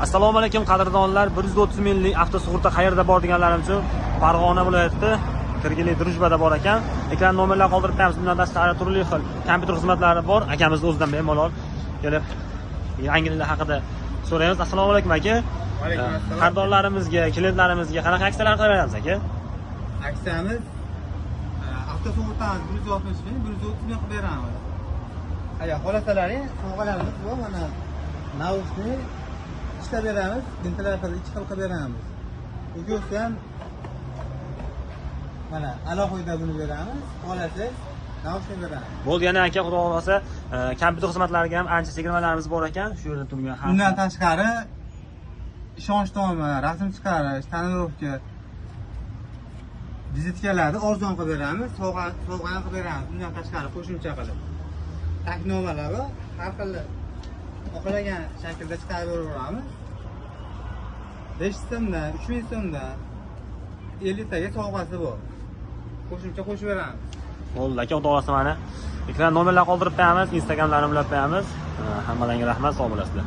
Assalomu alaykum qadrdonlar. 130 minglik avtosug'urta qayerda bor deganlarim uchun Farg'ona viloyati Kirgili Drujbada bor ekan. Ekran nomerlar qoldirib qo'yamiz. Bundan tashqari turli xil kompyuter xizmatlari bor. Akamiz o'zidan bemalol kelib yangiliklar haqida so'raymiz. Assalomu alaykum aka. Alaykum assalom. Qadrdonlarimizga, klientlarimizga qanaqa aksiyalar qilyapsiz aka? Aksiyamiz avtosug'urtani 160 ming, 130 ming qilib beramiz. Agar xohlasalaring, sovg'alarimiz bor. Mana naushnik ishlab beramiz, ventilatorni 2 xil qilib beramiz. Ugo'si ham mana alohida buni beramiz. Xohlasangiz naushnik beramiz. Bo'ldi, yana aka xudo xolasa kompyuter xizmatlariga ham ancha chegirmalarimiz bor ekan. Shu yerda turgan ham. Bundan tashqari ishonchnoma, rasm chiqarish, tonirovka, vizitkalarni arzon qilib beramiz, sovg'a ham qilib beramiz. Bundan tashqari qo'shimcha qilib taknomalar bor, har xil xohlagan shaklda chiqarib beramiz. 5 so'mdan, 3000 so'mdan 50 taga sovg'asi bor. Qo'shimcha qo'shib beramiz. Bo'ldi aka, xudo xolasa mana ekran nomerlar qoldirib qo'yamiz, Instagramlarimni bilib qo'yamiz. Hammalarga rahmat, sog' bo'lasizlar.